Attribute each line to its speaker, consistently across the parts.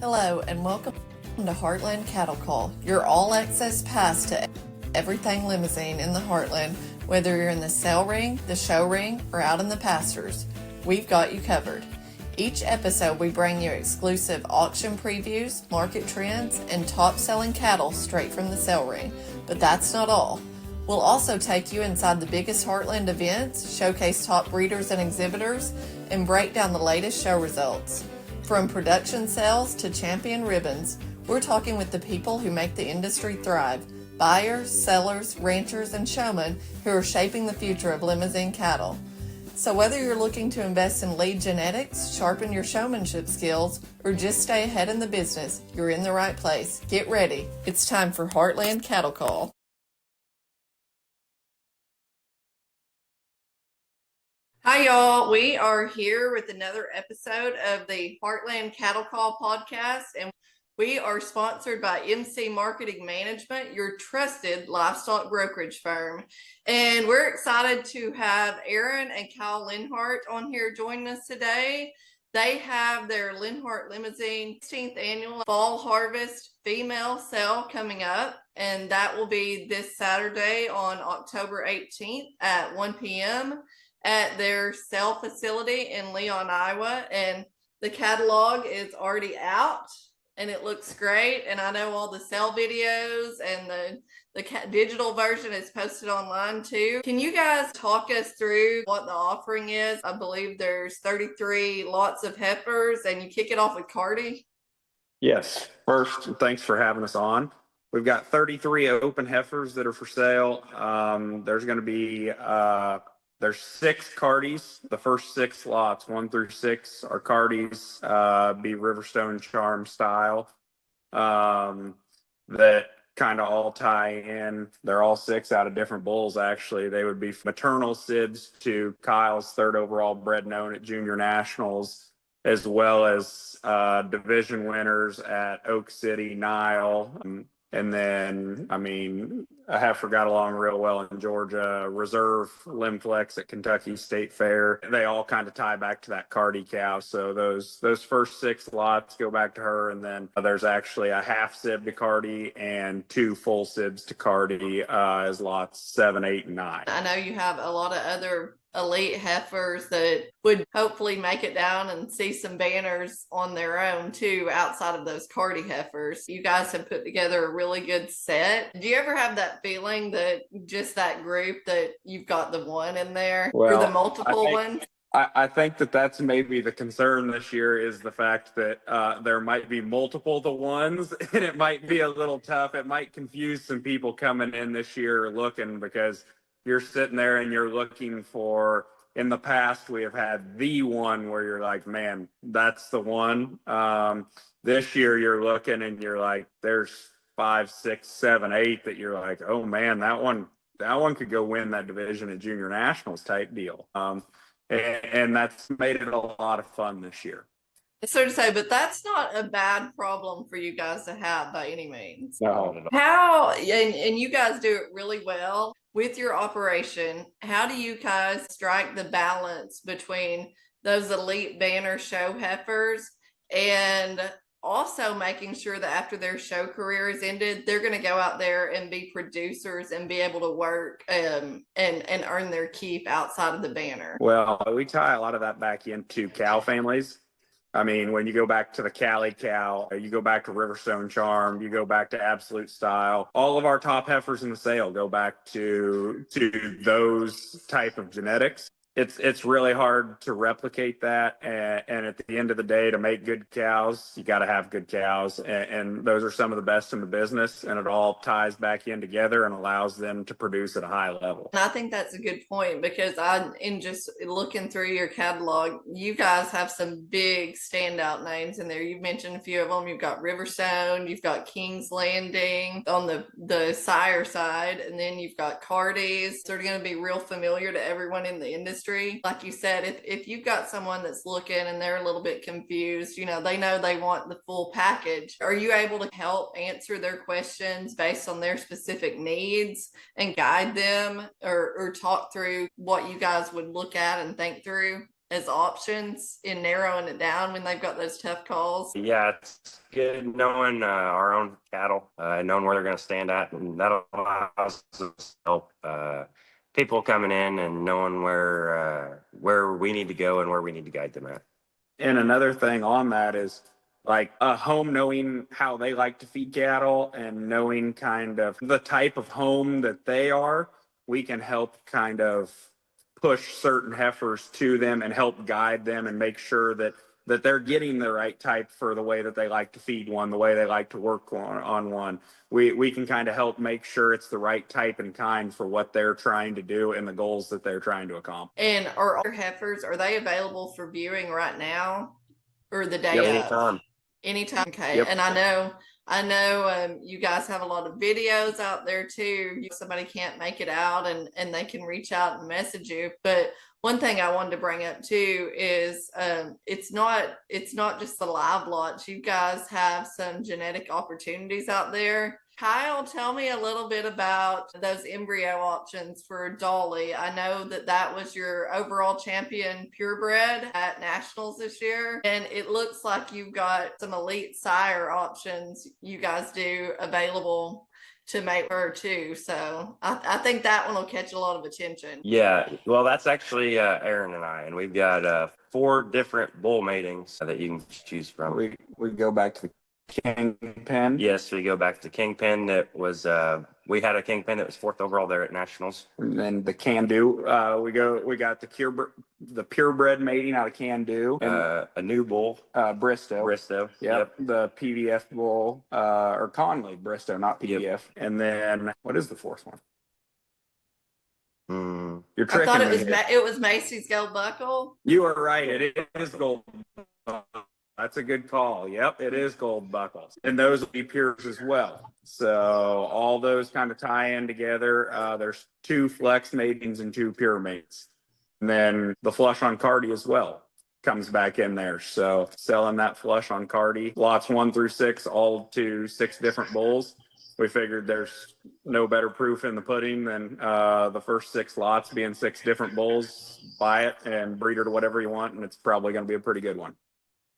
Speaker 1: Hello and welcome to Heartland Cattle Call, your all-access pass to everything Limousin in the Heartland. Whether you're in the sale ring, the show ring, or out in the pastures, we've got you covered. Each episode we bring you exclusive auction previews, market trends, and top-selling cattle straight from the sale ring. But that's not all. We'll also take you inside the biggest Heartland events, showcase top breeders and exhibitors, and break down the latest show results. From production sales to champion ribbons, we're talking with the people who make the industry thrive. Buyers, sellers, ranchers, and showmen who are shaping the future of Limousin cattle. So whether you're looking to invest in lead genetics, sharpen your showmanship skills, or just stay ahead in the business, you're in the right place. Get ready. It's time for Heartland Cattle Call. Hi, y'all. We are here with another episode of the Heartland Cattle Call podcast, and we are sponsored by MC Marketing Management, your trusted livestock brokerage firm. And we're excited to have Aaron and Kyle Linhart on here joining us today. They have their Linhart Limousin 16th annual fall harvest female sale coming up, and that will be this Saturday on October 18th at 1 p.m. at their sale facility in Leon, Iowa. And the catalog is already out and it looks great. And I know all the sale videos and the digital version is posted online too. Can you guys talk us through what the offering is? I believe there's 33 lots of heifers, and you kick it off with Cardi.
Speaker 2: Yes. First, thanks for having us on. We've got 33 open heifers that are for sale. There's going to be there's 6 Cardis. The first 6 lots, 1 through 6, are Cardis, be Riverstone Charmed style. That kind of all tie in. They're all 6 out of different bulls, actually. They would be maternal sibs to Kyle's 3rd overall bred known at Junior Nationals, as well as division winners at Oak City, Nile. And then, a heifer got along real well in Georgia, reserve limb flex at Kentucky State Fair. They all kind of tie back to that Cardi cow. So those first 6 lots go back to her. And then there's actually a half sib to Cardi and 2 full sibs to Cardi as lots 7, 8, and 9.
Speaker 1: I know you have a lot of other elite heifers that would hopefully make it down and see some banners on their own too, outside of those Cardi heifers. You guys have put together a really good set. Do you ever have that feeling that just that group that you've got the one in there, or the multiple ones?
Speaker 2: I think that's maybe the concern this year, is the fact that there might be multiple the ones, and it might be a little tough. It might confuse some people coming in this year looking, because you're sitting there and you're looking for, in the past, we have had the one where you're like, man, that's the one. This year you're looking and you're like, there's 5, 6, 7, 8 that you're like, oh man, that one could go win that division at Junior Nationals type deal. And that's made it a lot of fun this year.
Speaker 1: So to say, but that's not a bad problem for you guys to have by any means.
Speaker 2: No.
Speaker 1: How, and you guys do it really well with your operation. How do you guys strike the balance between those elite banner show heifers and also making sure that after their show career is ended, they're going to go out there and be producers and be able to work and earn their keep outside of the banner?
Speaker 2: Well, we tie a lot of that back into cow families. When you go back to the Cali cow, you go back to Riverstone Charmed, you go back to Absolute Style, all of our top heifers in the sale go back to those type of genetics. It's really hard to replicate that, and at the end of the day, to make good cows, you got to have good cows, and those are some of the best in the business, and it all ties back in together and allows them to produce at a high level.
Speaker 1: And I think that's a good point, because in just looking through your catalog, you guys have some big standout names in there. You've mentioned a few of them. You've got Riverstone, you've got King's Landing on the sire side, and then you've got Cardis. They're going to be real familiar to everyone in the industry. Like you said, if you've got someone that's looking and they're a little bit confused, they know they want the full package. Are you able to help answer their questions based on their specific needs and guide them, or talk through what you guys would look at and think through? as options in narrowing it down when they've got those tough calls?
Speaker 3: Yeah, it's good knowing our own cattle, knowing where they're going to stand at, and that allows us to help people coming in and knowing where we need to go and where we need to guide them at.
Speaker 2: And another thing on that is like a home knowing how they like to feed cattle and knowing kind of the type of home that they are, we can help kind of push certain heifers to them and help guide them and make sure that they're getting the right type for the way that they like to feed one, the way they like to work on one. We can kind of help make sure it's the right type and kind for what they're trying to do and the goals that they're trying to accomplish.
Speaker 1: And are all your heifers, are they available for viewing right now or the day
Speaker 3: Yep,
Speaker 1: of?
Speaker 3: anytime.
Speaker 1: Anytime. Okay.
Speaker 3: Yep.
Speaker 1: And I know you guys have a lot of videos out there too. If somebody can't make it out and they can reach out and message you. But one thing I wanted to bring up too is it's not just the live lots. You guys have some genetic opportunities out there. Kyle, tell me a little bit about those embryo options for Dolly. I know that was your overall champion purebred at nationals this year, and it looks like you've got some elite sire options you guys do available to mate her too. So I think that one will catch a lot of attention.
Speaker 3: Yeah, well, that's actually Aaron and I, and we've got 4 different bull matings that you can choose from.
Speaker 2: We go back to the Kingpin.
Speaker 3: Yes, we go back to Kingpin. That was we had a Kingpin that was 4th overall there at nationals.
Speaker 2: And then the Can Do. We got the purebred mating out of Can Do. And
Speaker 3: a new bull,
Speaker 2: Bristow.
Speaker 3: Yep.
Speaker 2: The PVF bull, or Conley Bristow, not PVF. Yep. And then what is the 4th one? You're tricking
Speaker 1: I thought
Speaker 2: me.
Speaker 1: it was Macy's Gold Buckle.
Speaker 2: You are right. It is Gold Buckle. That's a good call. Yep, it is Gold Buckles. And those will be pures as well. So all those kind of tie in together. There's 2 flex matings and 2 pure mates. And then the flush on Cardi as well comes back in there. So selling that flush on Cardi, lots 1 through 6, all to 6 different bulls. We figured there's no better proof in the pudding than the first 6 lots being 6 different bulls. Buy it and breed her to whatever you want, and it's probably going to be a pretty good one.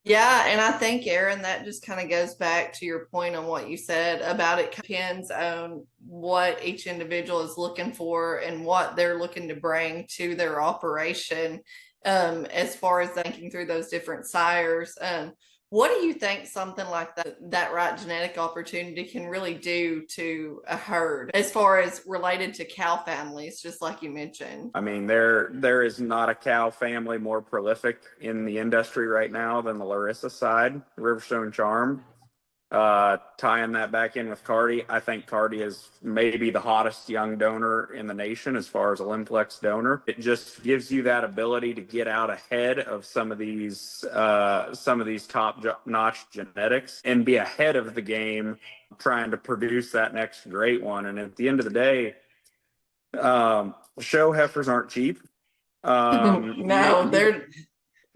Speaker 1: Yeah, and I think, Aaron, that just kind of goes back to your point on what you said about it depends on what each individual is looking for and what they're looking to bring to their operation as far as thinking through those different sires. What do you think something like that right genetic opportunity can really do to a herd as far as related to cow families, just like you mentioned?
Speaker 2: I mean, there is not a cow family more prolific in the industry right now than the Larissa side, Riverstone Charmed. Tying that back in with Cardi, I think Cardi is maybe the hottest young donor in the nation as far as a Limplex donor. It just gives you that ability to get out ahead of some of these top-notch genetics and be ahead of the game, trying to produce that next great one. And at the end of the day, show heifers aren't cheap.
Speaker 1: No,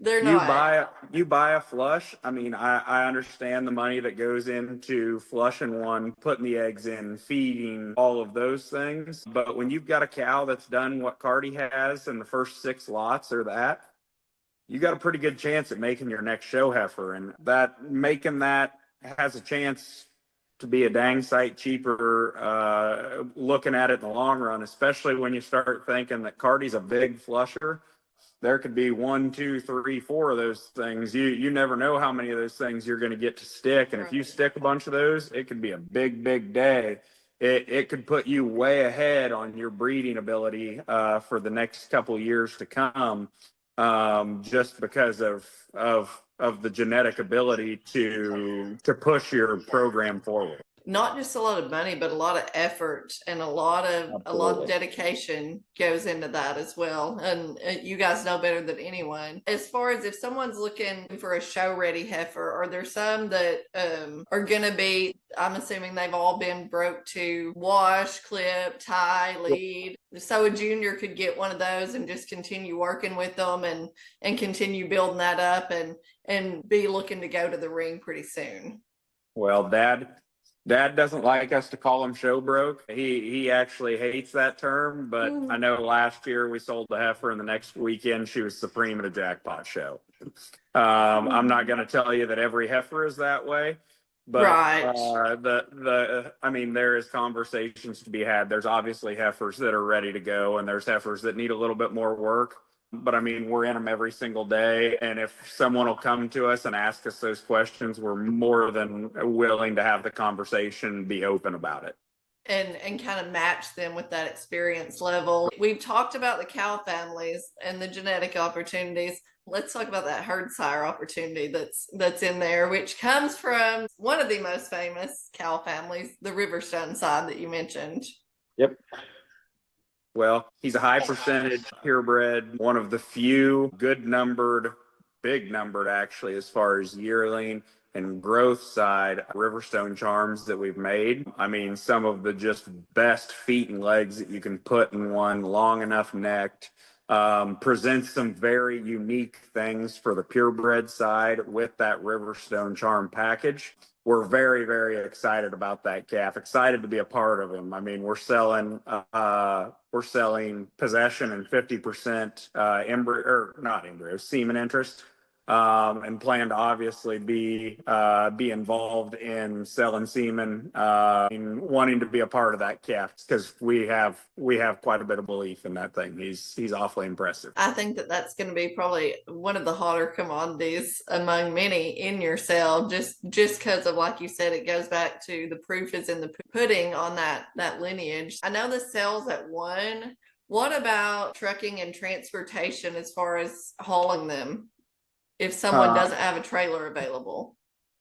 Speaker 1: they're not.
Speaker 2: You buy a flush. I mean, I understand the money that goes into flushing one, putting the eggs in, feeding, all of those things. But when you've got a cow that's done what Cardi has in the first 6 lots or that, you got a pretty good chance at making your next show heifer. And making that has a chance to be a dang sight cheaper looking at it in the long run, especially when you start thinking that Cardi's a big flusher. There could be 1, 2, 3, 4 of those things. You never know how many of those things you're going to get to stick. And if you stick a bunch of those, it could be a big, big day. It could put you way ahead on your breeding ability for the next couple of years to come, just because of the genetic ability to push your program forward.
Speaker 1: Not just a lot of money, but a lot of effort and a lot of dedication goes into that as well. And you guys know better than anyone. As far as if someone's looking for a show ready heifer, are there some that are going to be, I'm assuming they've all been broke to wash, clip, tie, lead. So a junior could get one of those and just continue working with them and continue building that up and be looking to go to the ring pretty soon.
Speaker 2: Well, Dad Dad doesn't like us to call him show broke. He actually hates that term, but I know last year we sold the heifer and the next weekend she was supreme at a jackpot show. I'm not going to tell you that every heifer is that way, but
Speaker 1: Right.
Speaker 2: I mean, there is conversations to be had. There's obviously heifers that are ready to go, and there's heifers that need a little bit more work. But I mean, we're in them every single day. And if someone will come to us and ask us those questions, we're more than willing to have the conversation and be open about it.
Speaker 1: And kind of match them with that experience level. We've talked about the cow families and the genetic opportunities. Let's talk about that herd sire opportunity that's in there, which comes from one of the most famous cow families, the Riverstone side that you mentioned.
Speaker 2: Yep. Well, he's a high percentage purebred, one of the few good numbered, big numbered actually, as far as yearling and growth side Riverstone Charms that we've made. I mean, some of the just best feet and legs that you can put in one, long enough necked. Presents some very unique things for the purebred side with that Riverstone Charm package. We're very, very excited about that calf. Excited to be a part of him. I mean, we're selling possession and 50% embryo, or not embryo, semen interest, and plan to obviously be involved in selling semen, and wanting to be a part of that calf because we have quite a bit of belief in that thing. He's awfully impressive.
Speaker 1: I think that's going to be probably one of the hotter commodities among many in your sale, just because of, like you said, it goes back to the proof is in the pudding on that lineage. I know the sale's at 1. What about trucking and transportation as far as hauling them? If someone doesn't have a trailer available.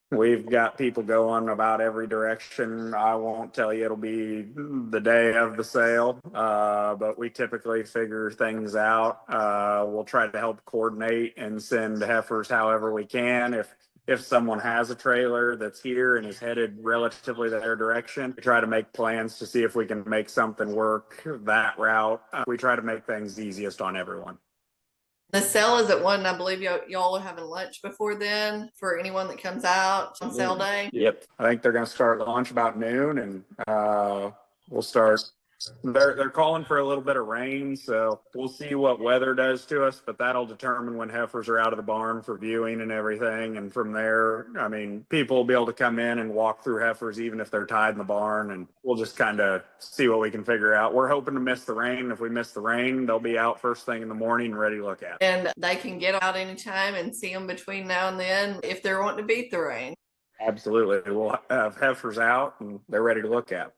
Speaker 2: We've got people going about every direction. I won't tell you it'll be the day of the sale, but we typically figure things out. We'll try to help coordinate and send heifers however we can. If someone has a trailer that's here and is headed relatively their direction, we try to make plans to see if we can make something work that route. We try to make things easiest on everyone.
Speaker 1: The sale is at 1. I believe y'all are having lunch before then for anyone that comes out on sale day.
Speaker 2: Yep. I think they're going to start lunch about noon, and we'll start. They're calling for a little bit of rain, so we'll see what weather does to us, but that'll determine when heifers are out of the barn for viewing and everything. And from there, I mean, people will be able to come in and walk through heifers even if they're tied in the barn, and we'll just kind of see what we can figure out. We're hoping to miss the rain. If we miss the rain, they'll be out first thing in the morning ready to look at.
Speaker 1: And they can get out anytime and see them between now and then if they're wanting to beat the rain.
Speaker 2: Absolutely. We'll have heifers out and they're ready to look at.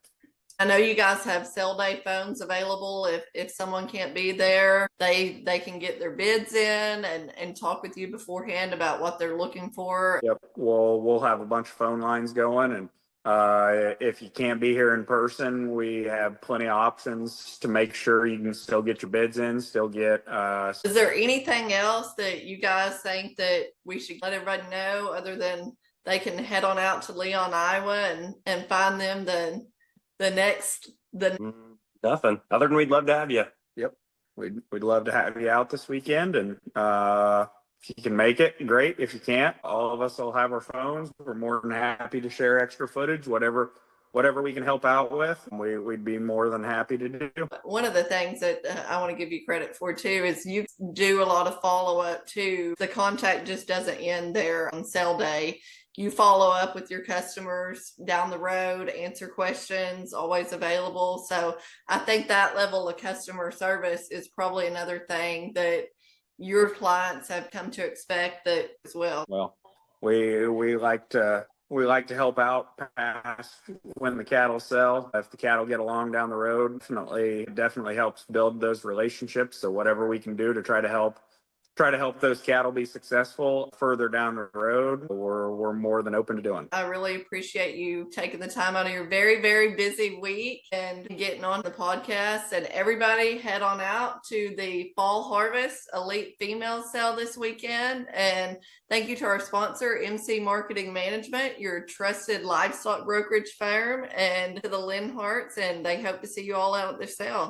Speaker 1: I know you guys have sale day phones available. If someone can't be there, they can get their bids in and talk with you beforehand about what they're looking for.
Speaker 2: Yep. We'll have a bunch of phone lines going, and if you can't be here in person, we have plenty of options to make sure you can still get your bids in, still get.
Speaker 1: Is there anything else that you guys think that we should let everybody know other than they can head on out to Leon, Iowa and find them
Speaker 3: Nothing other than we'd love to have you.
Speaker 2: Yep. We'd love to have you out this weekend, and if you can make it, great. If you can't, all of us will have our phones. We're more than happy to share extra footage, whatever we can help out with. We'd be more than happy to do.
Speaker 1: One of the things that I want to give you credit for too is you do a lot of follow up too. The contact just doesn't end there on sale day. You follow up with your customers down the road, answer questions, always available. So I think that level of customer service is probably another thing that your clients have come to expect that as well.
Speaker 2: Well, we like to help out past when the cattle sell. If the cattle get along down the road, definitely helps build those relationships. So whatever we can do to try to help those cattle be successful further down the road, we're more than open to doing.
Speaker 1: I really appreciate you taking the time out of your very, very busy week and getting on the podcast. And everybody head on out to the Fall Harvest Elite Female Sale this weekend. And thank you to our sponsor, MC Marketing Management, your trusted livestock brokerage firm, and to the Linharts. And they hope to see you all out at their sale.